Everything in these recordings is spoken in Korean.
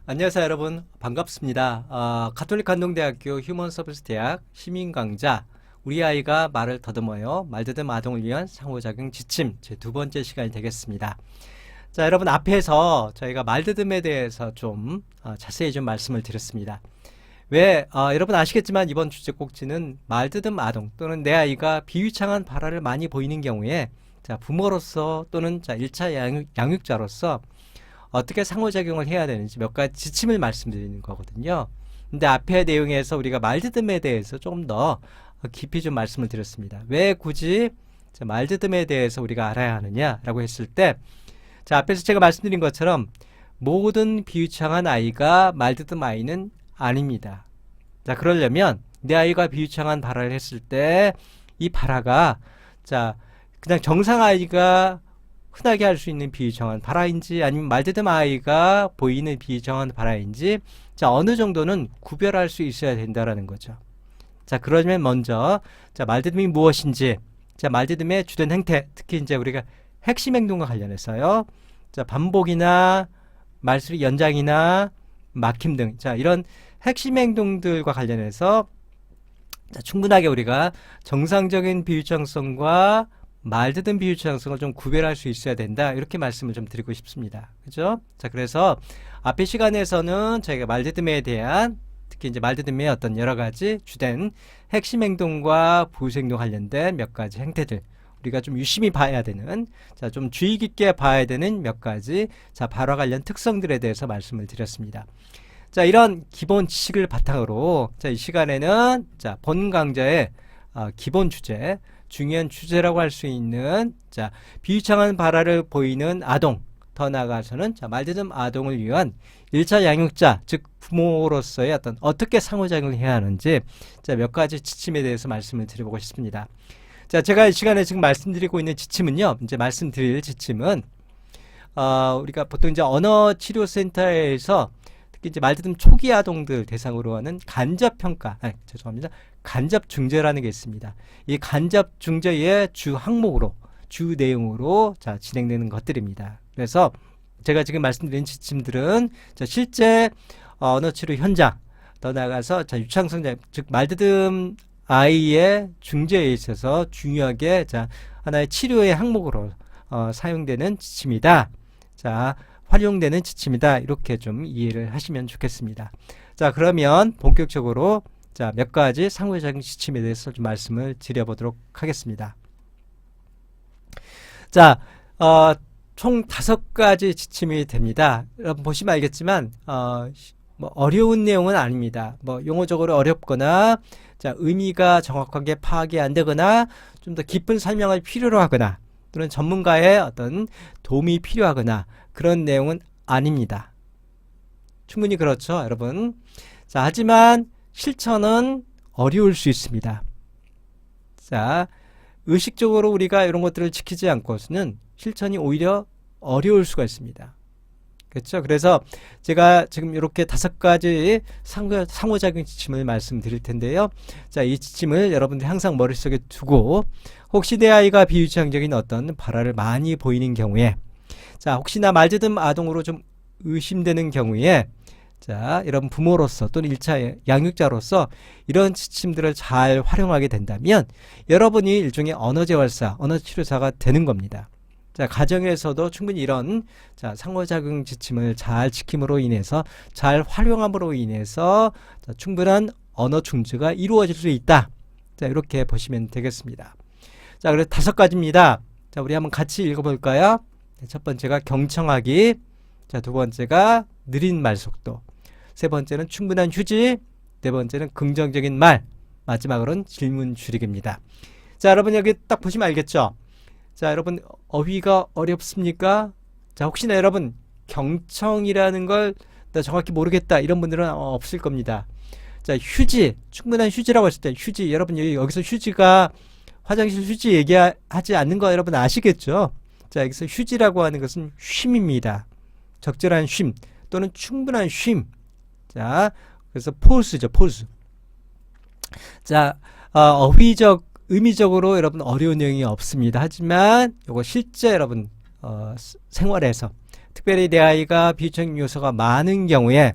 안녕하세요 여러분 반갑습니다. 가톨릭 간동대학교 휴먼서비스 대학 시민강좌 우리 아이가 말을 더듬어요 말더듬 아동을 위한 상호작용 지침 제 두 번째 시간이 되겠습니다. 자 여러분 앞에서 저희가 말더듬에 대해서 좀 자세히 좀 말씀을 드렸습니다. 왜 여러분 아시겠지만 이번 주제 꼭지는 말더듬 아동 또는 내 아이가 비유창한 발화를 많이 보이는 경우에 자 부모로서 또는 자 1차 양육자로서 어떻게 상호작용을 해야 되는지 몇 가지 지침을 말씀드리는 거거든요. 근데 앞의 내용에서 우리가 말더듬에 대해서 조금 더 깊이 좀 말씀을 드렸습니다. 왜 굳이 말더듬에 대해서 우리가 알아야 하느냐라고 했을 때, 자 앞에서 제가 말씀드린 것처럼 모든 비유창한 아이가 말더듬 아이는 아닙니다. 자 그러려면 내 아이가 비유창한 발화를 했을 때 이 발화가 자 그냥 정상 아이가 흔하게 할 수 있는 비유창한 발화인지 아니면 말더듬 아이가 보이는 비유창한 발화인지 자 어느 정도는 구별할 수 있어야 된다라는 거죠. 자 그러면 먼저 자 말더듬이 무엇인지 자 말더듬의 주된 행태 특히 이제 우리가 핵심 행동과 관련해서요. 자 반복이나 말소리 연장이나 막힘 등 자 이런 핵심 행동들과 관련해서 자, 충분하게 우리가 정상적인 비유창성과 말더듬 비유창성을 좀 구별할 수 있어야 된다 이렇게 말씀을 좀 드리고 싶습니다. 그죠? 자 그래서 앞의 시간에서는 저희가 말더듬에 대한 특히 이제 말더듬의 어떤 여러 가지 주된 핵심 행동과 부수 행동 관련된 몇 가지 행태들 우리가 좀 유심히 봐야 되는 자 좀 주의 깊게 봐야 되는 몇 가지 자 발화 관련 특성들에 대해서 말씀을 드렸습니다. 자 이런 기본 지식을 바탕으로 자 이 시간에는 자 본 강좌의 기본 주제 중요한 주제라고 할 수 있는 자 비유창한 발화를 보이는 아동 더 나아가서는 자 말더듬 아동을 위한 1차 양육자 즉 부모로서의 어떤 어떻게 상호작용을 해야 하는지 자 몇 가지 지침에 대해서 말씀을 드려보고 싶습니다. 자 제가 이 시간에 지금 말씀드리고 있는 지침은요 이제 말씀드릴 지침은 우리가 보통 이제 언어치료센터에서 특히 이제 말더듬 초기 아동들 대상으로 하는 간접평가 죄송합니다. 간접중재라는 게 있습니다. 이 간접중재의 주 항목으로 주 내용으로 자 진행되는 것들입니다. 그래서 제가 지금 말씀드린 지침들은 자 실제 언어치료 현장 더 나아가서 자 유창성자 즉 말더듬 아이의 중재에 있어서 중요하게 자 하나의 치료의 항목으로 사용되는 지침이다. 자 활용되는 지침이다. 이렇게 좀 이해를 하시면 좋겠습니다. 자 그러면 본격적으로 자, 몇 가지 상호작용 지침에 대해서 좀 말씀을 드려보도록 하겠습니다. 자, 총 5가지 지침이 됩니다. 여러분 보시면 알겠지만, 뭐 어려운 내용은 아닙니다. 뭐 용어적으로 어렵거나, 자, 의미가 정확하게 파악이 안 되거나, 좀 더 깊은 설명을 필요로 하거나, 또는 전문가의 어떤 도움이 필요하거나, 그런 내용은 아닙니다. 충분히 그렇죠, 여러분. 자, 하지만, 실천은 어려울 수 있습니다. 자, 의식적으로 우리가 이런 것들을 지키지 않고서는 실천이 오히려 어려울 수가 있습니다. 그렇죠? 그래서 제가 지금 이렇게 5가지 상호작용 지침을 말씀드릴 텐데요. 자, 이 지침을 여러분들 항상 머릿속에 두고 혹시 내 아이가 비유창적인 어떤 발화를 많이 보이는 경우에 자, 혹시나 말더듬 아동으로 좀 의심되는 경우에 자, 여러분 부모로서 또는 1차 양육자로서 이런 지침들을 잘 활용하게 된다면 여러분이 일종의 언어재활사, 언어치료사가 되는 겁니다. 자, 가정에서도 충분히 이런 자, 상호작용 지침을 잘 지킴으로 인해서 잘 활용함으로 인해서 자, 충분한 언어 중재가 이루어질 수 있다. 자, 이렇게 보시면 되겠습니다. 자, 그래서 5가지입니다. 자, 우리 한번 같이 읽어볼까요? 첫 번째가 경청하기, 자, 두 번째가 느린 말속도, 세 번째는 충분한 휴지, 네 번째는 긍정적인 말, 마지막으로는 질문 줄이기입니다. 자, 여러분 여기 딱 보시면 알겠죠? 자, 여러분 어휘가 어렵습니까? 자, 혹시나 여러분 경청이라는 걸 나 정확히 모르겠다 이런 분들은 없을 겁니다. 자, 휴지, 충분한 휴지라고 했을 때 휴지, 여러분 여기서 휴지가 화장실 휴지 얘기하지 않는 거 여러분 아시겠죠? 자, 여기서 휴지라고 하는 것은 쉼입니다. 적절한 쉼 또는 충분한 쉼. 자, 그래서 포스죠, 포스. 자, 어휘적, 의미적으로 여러분 어려운 내용이 없습니다. 하지만 이거 실제 여러분 생활에서 특별히 내 아이가 비유적 요소가 많은 경우에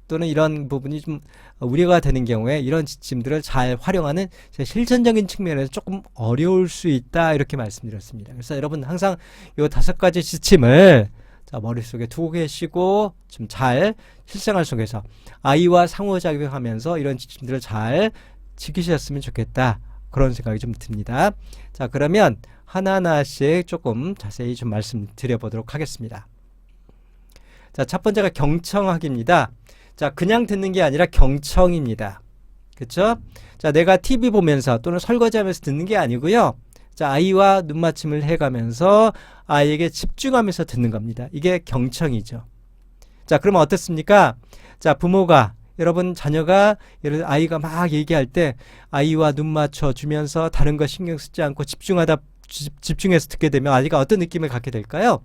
또는 이런 부분이 좀 우려가 되는 경우에 이런 지침들을 잘 활용하는 실천적인 측면에서 조금 어려울 수 있다 이렇게 말씀드렸습니다. 그래서 여러분 항상 이 5가지 지침을 자, 머릿속에 두고 계시고 좀 잘 실생활 속에서 아이와 상호작용하면서 이런 지침들을 잘 지키셨으면 좋겠다. 그런 생각이 좀 듭니다. 자, 그러면 하나하나씩 조금 자세히 좀 말씀드려 보도록 하겠습니다. 자, 첫 번째가 경청하기입니다. 자, 그냥 듣는 게 아니라 경청입니다. 그쵸? 자, 내가 TV 보면서 또는 설거지하면서 듣는 게 아니고요. 자, 아이와 눈맞춤을 해가면서 아이에게 집중하면서 듣는 겁니다. 이게 경청이죠. 자, 그러면 어떻습니까? 자, 부모가 여러분 자녀가 예를 들어 아이가 막 얘기할 때 아이와 눈 맞춰 주면서 다른 거 신경 쓰지 않고 집중해서 듣게 되면 아이가 어떤 느낌을 갖게 될까요?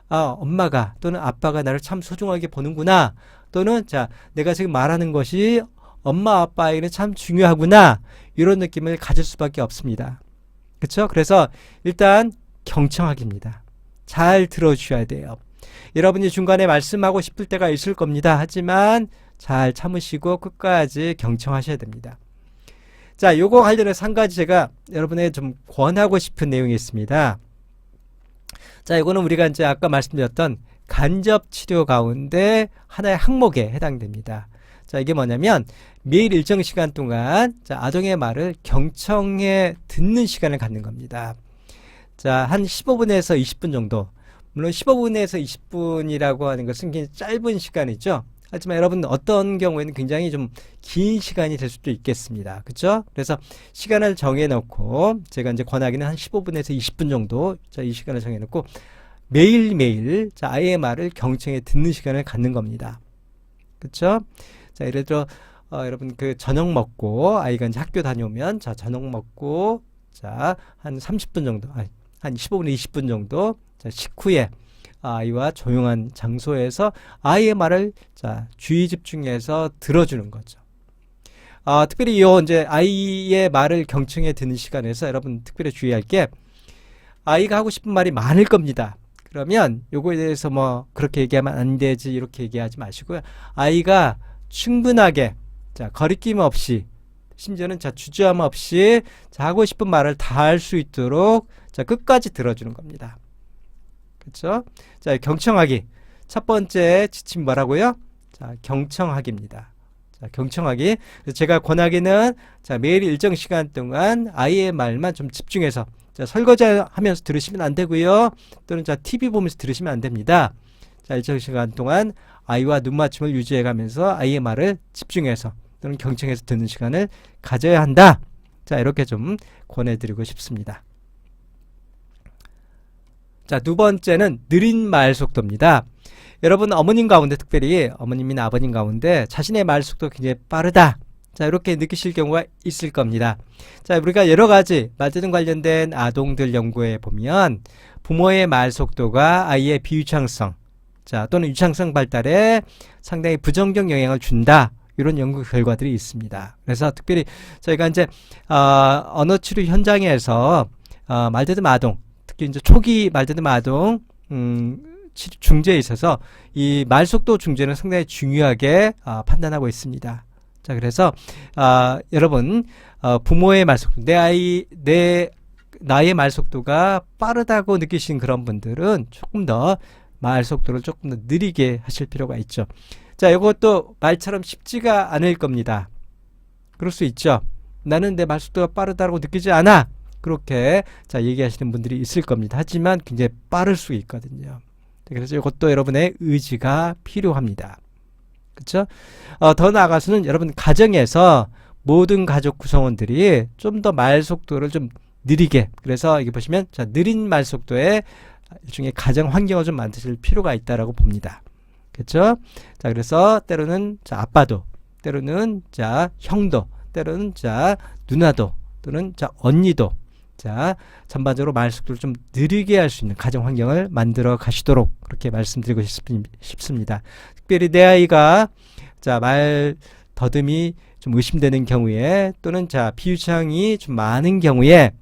아, 엄마가 또는 아빠가 나를 참 소중하게 보는구나. 또는 자, 내가 지금 말하는 것이 엄마 아빠에게는 참 중요하구나. 이런 느낌을 가질 수밖에 없습니다. 그렇죠? 그래서 일단 경청하기입니다. 잘 들어주셔야 돼요. 여러분이 중간에 말씀하고 싶을 때가 있을 겁니다. 하지만 잘 참으시고 끝까지 경청하셔야 됩니다. 자, 요거 관련해서 한 가지 제가 여러분에게 좀 권하고 싶은 내용이 있습니다. 자, 이거는 우리가 이제 아까 말씀드렸던 간접 치료 가운데 하나의 항목에 해당됩니다. 자, 이게 뭐냐면 매일 일정 시간 동안 자, 아동의 말을 경청해 듣는 시간을 갖는 겁니다. 자, 한 15분에서 20분 정도. 물론 15분에서 20분이라고 하는 것은 굉장히 짧은 시간이죠. 하지만 여러분 어떤 경우에는 굉장히 좀 긴 시간이 될 수도 있겠습니다. 그렇죠? 그래서 시간을 정해 놓고 제가 이제 권하기는 한 15분에서 20분 정도 자, 이 시간을 정해 놓고 매일매일 자, 아이의 말을 경청해 듣는 시간을 갖는 겁니다. 그렇죠? 자, 예를 들어 여러분 그 저녁 먹고 아이가 이제 학교 다녀오면 자, 저녁 먹고 자, 한 30분 정도 한 15분에 20분 정도 자, 식후에 아이와 조용한 장소에서 아이의 말을 자, 주의 집중해서 들어주는 거죠. 특별히 이 이제 아이의 말을 경청해 듣는 시간에서 여러분 특별히 주의할 게 아이가 하고 싶은 말이 많을 겁니다. 그러면 요거에 대해서 뭐 그렇게 얘기하면 안 되지 이렇게 얘기하지 마시고요. 아이가 충분하게 자, 거리낌 없이 심지어는 자, 주저함 없이 자, 하고 싶은 말을 다 할 수 있도록 자, 끝까지 들어주는 겁니다. 그렇죠? 자, 경청하기. 첫 번째 지침 뭐라고요? 자, 경청하기입니다. 자, 경청하기. 그래서 제가 권하기는 자, 매일 일정 시간 동안 아이의 말만 좀 집중해서 자, 설거지 하면서 들으시면 안 되고요. 또는 자, TV 보면서 들으시면 안 됩니다. 자, 일정 시간 동안 아이와 눈맞춤을 유지해 가면서 아이의 말을 집중해서 또는 경청해서 듣는 시간을 가져야 한다. 자, 이렇게 좀 권해드리고 싶습니다. 자, 두 번째는 느린 말 속도입니다. 여러분 어머님 가운데 특별히 어머님이나 아버님 가운데 자신의 말 속도가 굉장히 빠르다. 자, 이렇게 느끼실 경우가 있을 겁니다. 자, 우리가 여러 가지 말들 관련된 아동들 연구에 보면 부모의 말 속도가 아이의 비유창성 자, 또는 유창성 발달에 상당히 부정적 영향을 준다. 이런 연구 결과들이 있습니다. 그래서 특별히 저희가 이제 언어 치료 현장에서 말대듬 아동 특히 이제 초기 말대듬 아동 중재에 있어서 이 말속도 중재는 상당히 중요하게 판단하고 있습니다. 자, 그래서 여러분 부모의 말속도 나의 말속도가 빠르다고 느끼신 그런 분들은 조금 더 말속도를 조금 더 느리게 하실 필요가 있죠. 자, 이것도 말처럼 쉽지가 않을 겁니다. 그럴 수 있죠. 나는 내 말속도가 빠르다고 느끼지 않아. 그렇게 자, 얘기하시는 분들이 있을 겁니다. 하지만 굉장히 빠를 수 있거든요. 그래서 이것도 여러분의 의지가 필요합니다. 그렇죠? 더 나아가서는 여러분 가정에서 모든 가족 구성원들이 좀 더 말 속도를 좀 느리게 그래서 여기 보시면 자, 느린 말 속도의 일종의 가정 환경을 좀 만드실 필요가 있다라고 봅니다. 그렇죠? 자, 그래서 때로는 자, 아빠도 때로는 자, 형도 때로는 자, 누나도 또는 자, 언니도 자, 전반적으로 말 속도를 좀 느리게 할 수 있는 가정 환경을 만들어 가시도록 그렇게 말씀드리고 싶습니다. 특별히 내 아이가 자, 말 더듬이 좀 의심되는 경우에 또는 자, 비유창이 좀 많은 경우에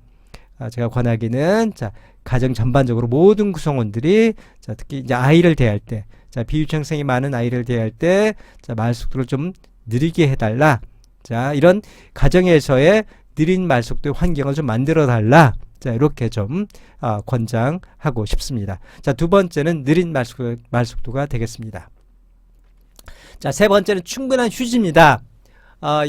제가 권하기는 자, 가정 전반적으로 모든 구성원들이 자, 특히 이제 아이를 대할 때, 자, 비유창성이 많은 아이를 대할 때, 자, 말 속도를 좀 느리게 해달라. 자, 이런 가정에서의 느린 말 속도의 환경을 좀 만들어 달라. 자, 이렇게 좀 권장하고 싶습니다. 자, 두 번째는 느린 말 속도가 되겠습니다. 자, 세 번째는 충분한 휴지입니다.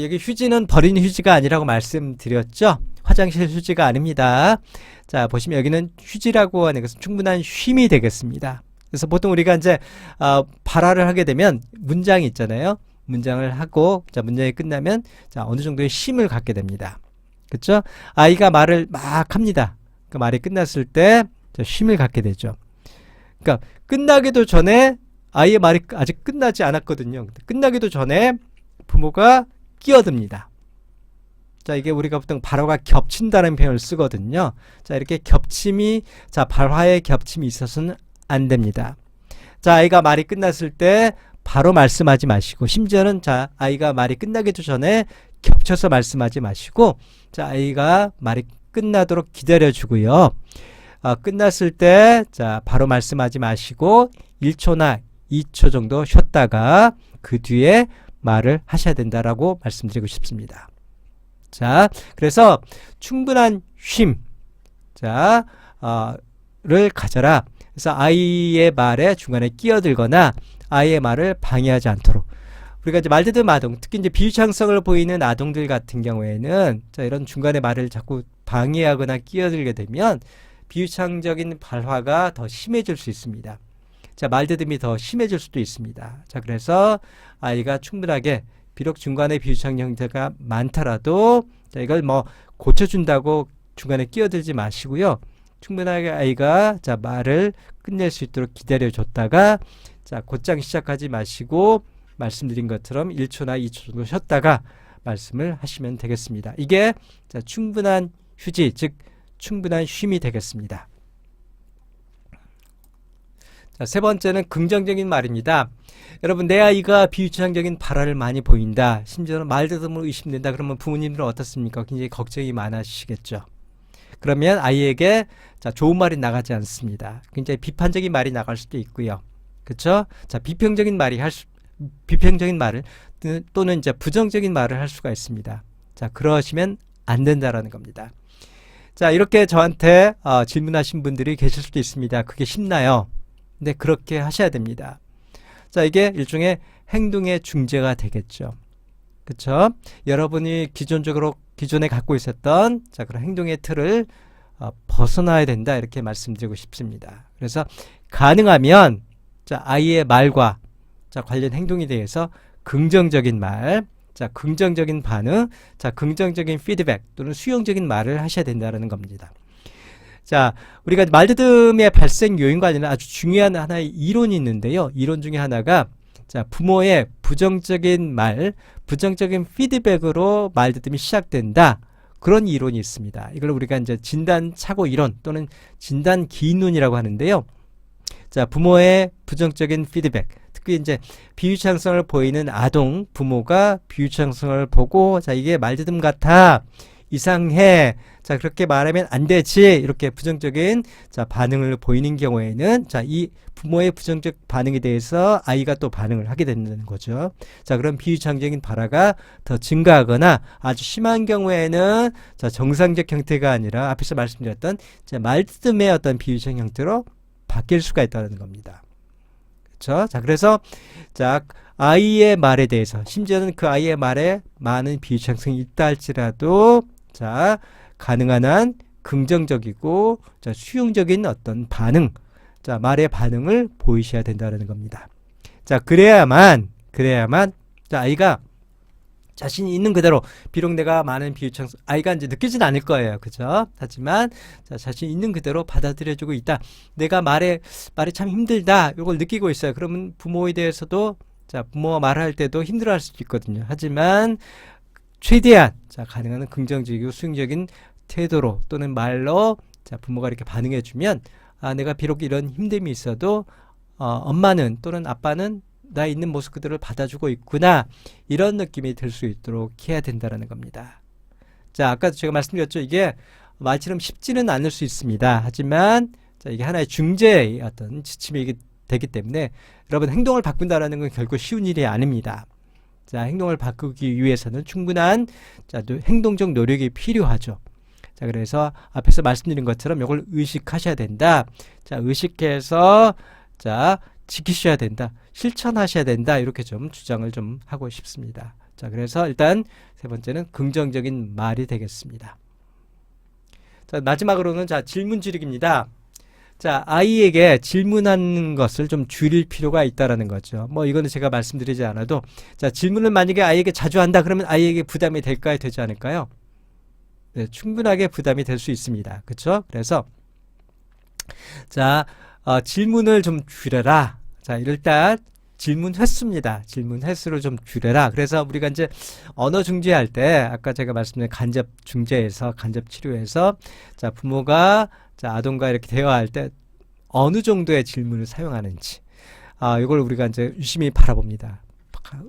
여기 휴지는 버리는 휴지가 아니라고 말씀드렸죠. 화장실 휴지가 아닙니다. 자, 보시면 여기는 휴지라고 하는 것은 충분한 쉼이 되겠습니다. 그래서 보통 우리가 이제 발화를 하게 되면 문장이 있잖아요. 문장을 하고, 자, 문장이 끝나면 자, 어느 정도의 쉼을 갖게 됩니다. 그렇죠? 아이가 말을 막 합니다. 그 말이 끝났을 때 쉼을 갖게 되죠. 그러니까 끝나기도 전에 아이의 말이 아직 끝나지 않았거든요. 끝나기도 전에 부모가 끼어듭니다. 자, 이게 우리가 보통 발화가 겹친다는 표현을 쓰거든요. 자, 이렇게 겹침이, 자, 발화의 겹침이 있어서는 안 됩니다. 자, 아이가 말이 끝났을 때 바로 말씀하지 마시고, 심지어는 자, 아이가 말이 끝나기도 전에 겹쳐서 말씀하지 마시고, 자, 아이가 말이 끝나도록 기다려주고요. 끝났을 때, 자, 바로 말씀하지 마시고, 1초나 2초 정도 쉬었다가 그 뒤에 말을 하셔야 된다라고 말씀드리고 싶습니다. 자, 그래서 충분한 쉼, 자, 를 가져라. 그래서 아이의 말에 중간에 끼어들거나 아이의 말을 방해하지 않도록. 우리가 이제 말대듬 아동, 특히 이제 비유창성을 보이는 아동들 같은 경우에는 자, 이런 중간에 말을 자꾸 방해하거나 끼어들게 되면 비유창적인 발화가 더 심해질 수 있습니다. 자, 말대듬이 더 심해질 수도 있습니다. 자, 그래서 아이가 충분하게 비록 중간에 비유창 형태가 많더라도 자, 이걸 뭐 고쳐준다고 중간에 끼어들지 마시고요. 충분하게 아이가 자, 말을 끝낼 수 있도록 기다려줬다가 자, 곧장 시작하지 마시고 말씀드린 것처럼 1초나 2초 정도 쉬었다가 말씀을 하시면 되겠습니다. 이게 자, 충분한 휴지, 즉 충분한 쉼이 되겠습니다. 자, 세 번째는 긍정적인 말입니다. 여러분, 내 아이가 비유창적인 발화를 많이 보인다, 심지어는 말대듬으로 의심된다, 그러면 부모님들은 어떻습니까? 굉장히 걱정이 많으시겠죠. 그러면 아이에게 자, 좋은 말이 나가지 않습니다. 굉장히 비판적인 말이 나갈 수도 있고요. 그렇죠? 자, 비평적인 말을 또는 이제 부정적인 말을 할 수가 있습니다. 자, 그러시면 안 된다라는 겁니다. 자, 이렇게 저한테 질문하신 분들이 계실 수도 있습니다. 그게 쉽나요? 근데 그렇게 하셔야 됩니다. 자, 이게 일종의 행동의 중재가 되겠죠. 그렇죠? 여러분이 기존에 갖고 있었던 자, 그런 행동의 틀을 벗어나야 된다, 이렇게 말씀드리고 싶습니다. 그래서 가능하면 자, 아이의 말과 자, 관련 행동에 대해서 긍정적인 말, 자, 긍정적인 반응, 자, 긍정적인 피드백 또는 수용적인 말을 하셔야 된다는 겁니다. 자, 우리가 말대듬의 발생 요인과 관련한 아주 중요한 하나의 이론이 있는데요. 이론 중에 하나가 자, 부모의 부정적인 말, 부정적인 피드백으로 말대듬이 시작된다. 그런 이론이 있습니다. 이걸 우리가 이제 진단 착오 이론 또는 진단 기인론이라고 하는데요. 자, 부모의 부정적인 피드백, 특히 이제 비유창성을 보이는 아동 부모가 비유창성을 보고 자, 이게 말대듬 같아, 이상해, 자, 그렇게 말하면 안 되지, 이렇게 부정적인 자, 반응을 보이는 경우에는 자, 이 부모의 부정적 반응에 대해서 아이가 또 반응을 하게 된다는 거죠. 자, 그럼 비유창적인 발화가 더 증가하거나 아주 심한 경우에는 자, 정상적 형태가 아니라 앞에서 말씀드렸던 자, 말대듬의 어떤 비유적 형태로 바뀔 수가 있다는 겁니다. 그렇죠? 자, 그래서 자, 아이의 말에 대해서, 심지어는 그 아이의 말에 많은 비유창성이 있다 할지라도 자, 가능한 한 긍정적이고 자, 수용적인 어떤 반응, 자, 말의 반응을 보이셔야 된다는 겁니다. 자, 그래야만 자, 아이가 자신이 있는 그대로, 비록 내가 많은 비유창성, 아이가 이제 느끼진 않을 거예요. 그죠? 하지만 자, 자신이 있는 그대로 받아들여주고 있다. 내가 말이 참 힘들다, 이걸 느끼고 있어요. 그러면 부모에 대해서도 자, 부모와 말할 때도 힘들어할 수도 있거든요. 하지만 최대한 자, 가능한 긍정적이고 수용적인 태도로 또는 말로 자, 부모가 이렇게 반응해주면 내가 비록 이런 힘듦이 있어도 엄마는 또는 아빠는 나 있는 모습 그대로 받아주고 있구나, 이런 느낌이 들 수 있도록 해야 된다는 겁니다. 자, 아까도 제가 말씀드렸죠. 이게 말처럼 쉽지는 않을 수 있습니다. 하지만 자, 이게 하나의 중재의 어떤 지침이 되기 때문에 여러분 행동을 바꾼다라는 건 결코 쉬운 일이 아닙니다. 자, 행동을 바꾸기 위해서는 충분한 자, 행동적 노력이 필요하죠. 자, 그래서 앞에서 말씀드린 것처럼 이걸 의식하셔야 된다. 자, 의식해서 자, 지키셔야 된다. 실천하셔야 된다. 이렇게 좀 주장을 좀 하고 싶습니다. 자, 그래서 일단 세 번째는 긍정적인 말이 되겠습니다. 자, 마지막으로는 자, 질문 줄이기입니다. 자, 아이에게 질문하는 것을 좀 줄일 필요가 있다라는 거죠. 뭐 이거는 제가 말씀드리지 않아도 자, 질문을 만약에 아이에게 자주 한다 그러면 아이에게 부담이 될까요? 되지 않을까요? 네, 충분하게 부담이 될 수 있습니다. 그렇죠? 그래서 자, 질문을 좀 줄여라. 자, 일단 질문 횟수입니다. 질문 횟수를 좀 줄여라. 그래서 우리가 이제 언어 중재할 때 아까 제가 말씀드린 간접 중재에서 간접 치료에서 자, 부모가 자, 아동과 이렇게 대화할 때 어느 정도의 질문을 사용하는지 이걸 우리가 이제 유심히 바라봅니다.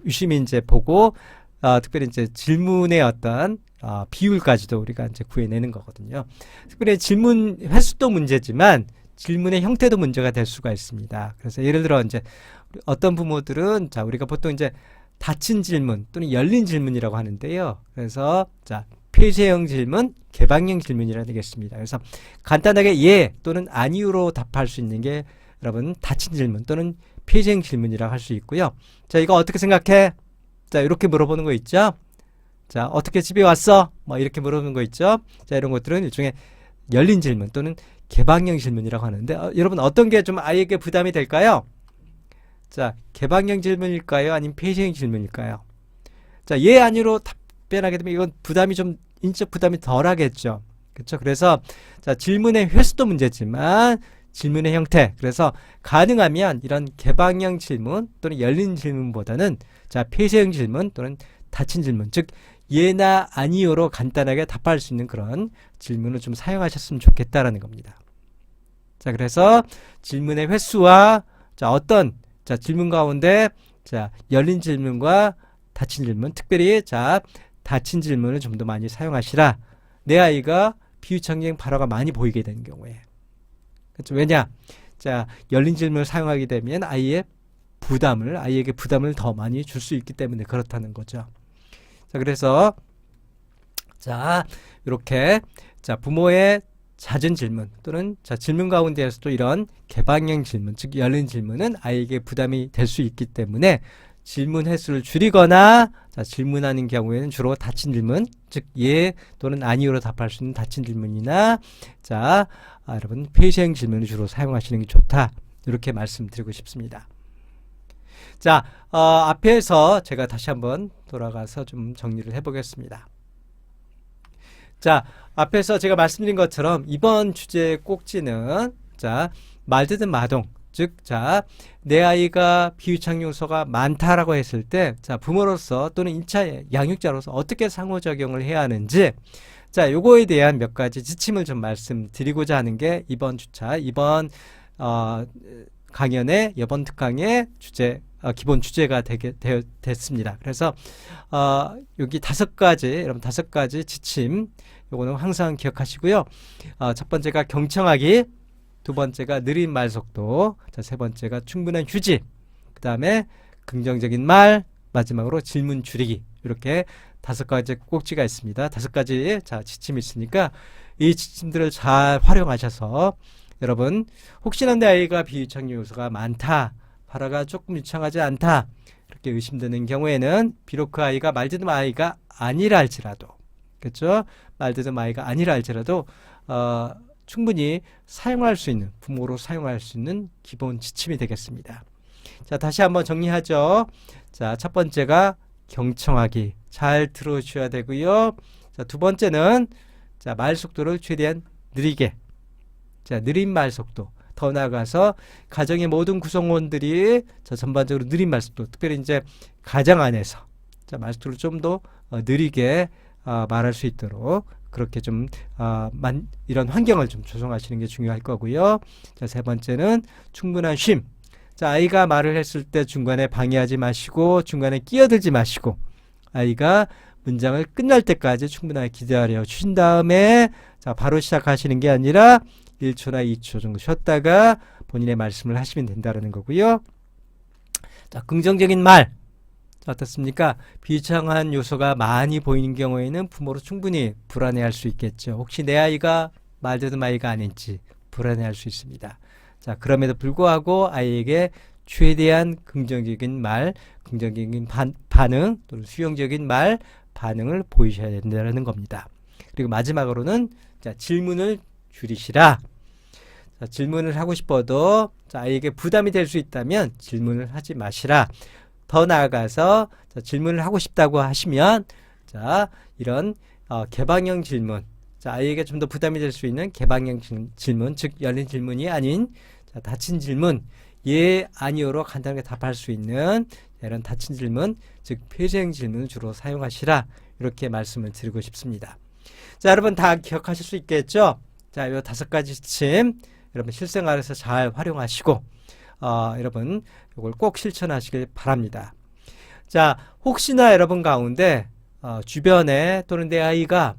유심히 이제 보고 특별히 이제 질문의 어떤 비율까지도 우리가 이제 구해내는 거거든요. 특별히 질문 횟수도 문제지만 질문의 형태도 문제가 될 수가 있습니다. 그래서 예를 들어 이제 어떤 부모들은 자, 우리가 보통 이제 닫힌 질문 또는 열린 질문이라고 하는데요. 그래서 자, 폐쇄형 질문, 개방형 질문이라 되겠습니다. 그래서 간단하게 예 또는 아니요로 답할 수 있는 게 여러분 닫힌 질문 또는 폐쇄형 질문이라고 할 수 있고요. 자, 이거 어떻게 생각해? 자, 이렇게 물어보는 거 있죠? 자, 어떻게 집에 왔어? 뭐 이렇게 물어보는 거 있죠? 자, 이런 것들은 일종의 열린 질문 또는 개방형 질문이라고 하는데 여러분 어떤 게 좀 아이에게 부담이 될까요? 자, 개방형 질문일까요? 아니면 폐쇄형 질문일까요? 자, 예, 아니로 답변하게 되면 이건 부담이 좀 인적 부담이 덜 하겠죠. 그렇죠? 그래서 자, 질문의 횟수도 문제지만 질문의 형태. 그래서 가능하면 이런 개방형 질문 또는 열린 질문보다는 자, 폐쇄형 질문 또는 닫힌 질문, 즉 예나 아니요로 간단하게 답할 수 있는 그런 질문을 좀 사용하셨으면 좋겠다라는 겁니다. 자, 그래서 질문의 횟수와 자, 어떤 자, 질문 가운데 자, 열린 질문과 닫힌 질문, 특별히 자, 닫힌 질문을 좀 더 많이 사용하시라. 내 아이가 비유창경 발화가 많이 보이게 되는 경우에. 그렇죠? 왜냐? 자, 열린 질문을 사용하게 되면 아이에게 부담을 더 많이 줄 수 있기 때문에 그렇다는 거죠. 자, 그래서 자, 이렇게 자, 부모의 잦은 질문 또는 자, 질문 가운데에서도 이런 개방형 질문, 즉 열린 질문은 아이에게 부담이 될 수 있기 때문에 질문 횟수를 줄이거나 자, 질문하는 경우에는 주로 닫힌 질문, 즉 예 또는 아니요로 답할 수 있는 닫힌 질문이나 자, 여러분 폐쇄형 질문을 주로 사용하시는 게 좋다. 이렇게 말씀드리고 싶습니다. 자, 앞에서 제가 다시 한번 돌아가서 좀 정리를 해보겠습니다. 자, 앞에서 제가 말씀드린 것처럼 이번 주제의 꼭지는 자, 말드든 마동, 즉, 자, 내 아이가 비유창 요소가 많다라고 했을 때, 자, 부모로서 또는 1차 양육자로서 어떻게 상호작용을 해야 하는지, 자, 요거에 대한 몇 가지 지침을 좀 말씀드리고자 하는 게 이번 주차, 이번 강연의 이번 특강의 주제, 기본 주제가 됐습니다. 그래서 여기 5가지, 여러분 5가지 지침, 요거는 항상 기억하시고요. 첫 번째가 경청하기, 두 번째가 느린 말 속도, 자, 세 번째가 충분한 휴지, 그 다음에 긍정적인 말, 마지막으로 질문 줄이기. 이렇게 5가지 꼭지가 있습니다. 5가지 자, 지침이 있으니까 이 지침들을 잘 활용하셔서 여러분 혹시나 내 아이가 비유창 요소가 많다, 발화가 조금 유창하지 않다 이렇게 의심되는 경우에는 비록 그 아이가 말드듬 아이가 아니라 할지라도 그렇죠? 말드듬 아이가 아니라 할지라도 충분히 사용할 수 있는 부모로 사용할 수 있는 기본 지침이 되겠습니다. 자, 다시 한번 정리하죠. 자, 첫 번째가 경청하기 잘 들어주셔야 되고요. 자, 두 번째는 자, 말 속도를 최대한 느리게 자, 느린 말 속도 더 나아가서 가정의 모든 구성원들이 자, 전반적으로 느린 말 속도 특별히 이제 가정 안에서 자, 말 속도를 좀 더 느리게 말할 수 있도록 그렇게 좀 이런 환경을 좀 조성하시는 게 중요할 거고요. 자, 세 번째는 충분한 쉼. 자, 아이가 말을 했을 때 중간에 방해하지 마시고 중간에 끼어들지 마시고 아이가 문장을 끝날 때까지 충분하게 기다려 주신 다음에 자, 바로 시작하시는 게 아니라 1초나 2초 정도 쉬었다가 본인의 말씀을 하시면 된다는 거고요. 자, 긍정적인 말. 자, 어떻습니까? 비이상한 요소가 많이 보이는 경우에는 부모로 충분히 불안해할 수 있겠죠. 혹시 내 아이가 말되던 아이가 아닌지 불안해할 수 있습니다. 자, 그럼에도 불구하고 아이에게 최대한 긍정적인 말, 긍정적인 반응 또는 수용적인 말, 반응을 보이셔야 된다는 겁니다. 그리고 마지막으로는 자, 질문을 줄이시라. 자, 질문을 하고 싶어도 자, 아이에게 부담이 될 수 있다면 질문을 하지 마시라. 더 나아가서 자, 질문을 하고 싶다고 하시면 자, 이런 개방형 질문, 자, 아이에게 좀 더 부담이 될 수 있는 개방형 질문, 즉 열린 질문이 아닌 자, 닫힌 질문, 예, 아니오로 간단하게 답할 수 있는 이런 닫힌 질문, 즉 폐쇄형 질문을 주로 사용하시라. 이렇게 말씀을 드리고 싶습니다. 자, 여러분 다 기억하실 수 있겠죠? 자, 요 5가지 지침 여러분 실생활에서 잘 활용하시고 여러분 이걸 꼭 실천하시길 바랍니다. 자, 혹시나 여러분 가운데 주변에 또는 내 아이가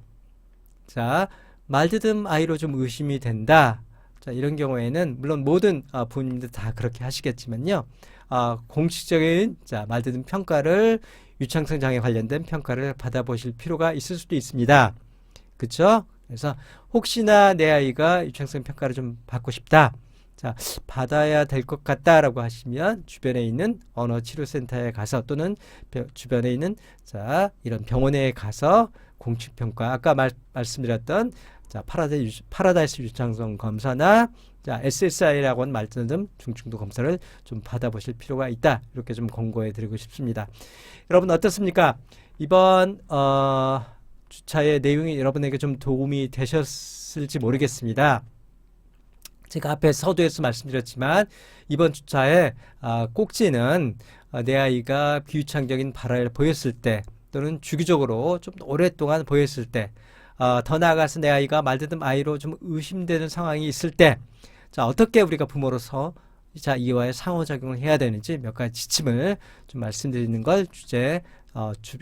자, 말드듬 아이로 좀 의심이 된다. 자, 이런 경우에는 물론 모든 부모님들 다 그렇게 하시겠지만요. 공식적인 자, 말드듬 평가를 유창성 장애 관련된 평가를 받아보실 필요가 있을 수도 있습니다. 그렇죠? 그래서 혹시나 내 아이가 유창성 평가를 좀 받고 싶다. 자, 받아야 될 것 같다라고 하시면 주변에 있는 언어치료센터에 가서 또는 주변에 있는 자, 이런 병원에 가서 공식평가 아까 말씀드렸던 자, 파라다이스 유창성 검사나 자, SSI라고 하는 말드듬 중증도 검사를 좀 받아보실 필요가 있다. 이렇게 좀 권고해 드리고 싶습니다. 여러분 어떻습니까? 이번 주차의 내용이 여러분에게 좀 도움이 되셨을지 모르겠습니다. 제가 앞에 서두에서 말씀드렸지만 이번 주차에 꼭지는 내 아이가 비유창적인 발화를 보였을 때 또는 주기적으로 좀 오랫동안 보였을 때 더 나아가서 내 아이가 말드듬 아이로 좀 의심되는 상황이 있을 때 자, 어떻게 우리가 부모로서 자, 이와의 상호작용을 해야 되는지 몇 가지 지침을 좀 말씀드리는 걸 주제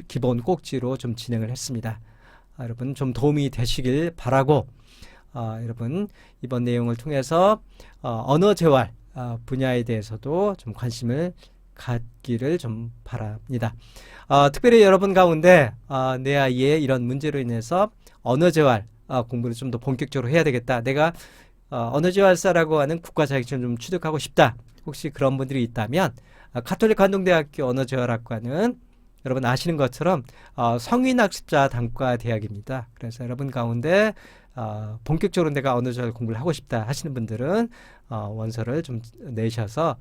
기본 꼭지로 좀 진행을 했습니다. 여러분 좀 도움이 되시길 바라고 여러분 이번 내용을 통해서 언어재활 분야에 대해서도 좀 관심을 갖기를 좀 바랍니다. 특별히 여러분 가운데 내 아이의 이런 문제로 인해서 언어재활 공부를 좀 더 본격적으로 해야 되겠다. 내가 언어재활사라고 하는 국가자격증을 좀 취득하고 싶다. 혹시 그런 분들이 있다면 가톨릭 관동대학교 언어재활학과는 여러분 아시는 것처럼 성인학습자 단과대학입니다. 그래서 여러분 가운데 본격적으로 내가 언어재활 공부를 하고 싶다 하시는 분들은 원서를 좀 내셔서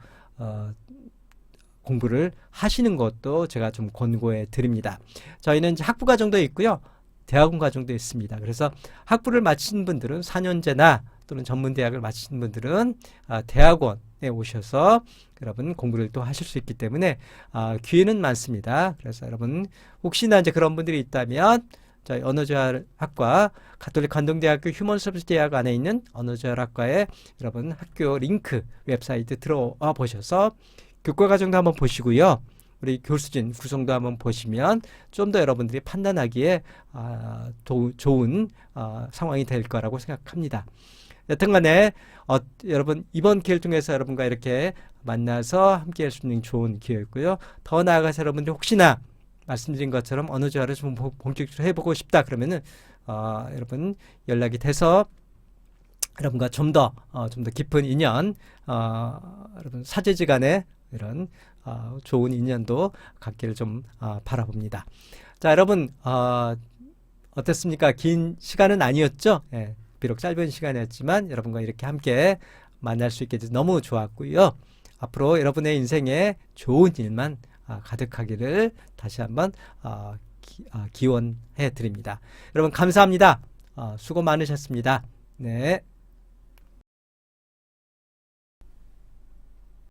공부를 하시는 것도 제가 좀 권고해 드립니다. 저희는 이제 학부 과정도 있고요. 대학원 과정도 있습니다. 그래서 학부를 마친 분들은 4년제나 또는 전문대학을 마친 분들은 대학원에 오셔서 여러분 공부를 또 하실 수 있기 때문에 기회는 많습니다. 그래서 여러분 혹시나 이제 그런 분들이 있다면 저희 언어재활학과 가톨릭 관동대학교 휴먼서비스 대학 안에 있는 언어재활학과에 여러분 학교 링크 웹사이트 들어와 보셔서 교과과정도 한번 보시고요. 우리 교수진 구성도 한번 보시면 좀 더 여러분들이 판단하기에 좋은 상황이 될 거라고 생각합니다. 여튼간에 여러분 이번 기회를 통해서 여러분과 이렇게 만나서 함께 할 수 있는 좋은 기회였고요. 더 나아가서 여러분들 혹시나 말씀드린 것처럼 언어재활을 좀 본격적으로 해보고 싶다 그러면은 여러분 연락이 돼서 여러분과 좀 더 깊은 인연 여러분 사제지간에 이런 좋은 인연도 갖기를 좀 바라봅니다. 자, 여러분 어땠습니까? 긴 시간은 아니었죠? 예, 비록 짧은 시간이었지만 여러분과 이렇게 함께 만날 수 있게 돼서 너무 좋았고요. 앞으로 여러분의 인생에 좋은 일만 가득하기를 다시 한번 기원해 드립니다. 여러분 감사합니다. 수고 많으셨습니다. 네.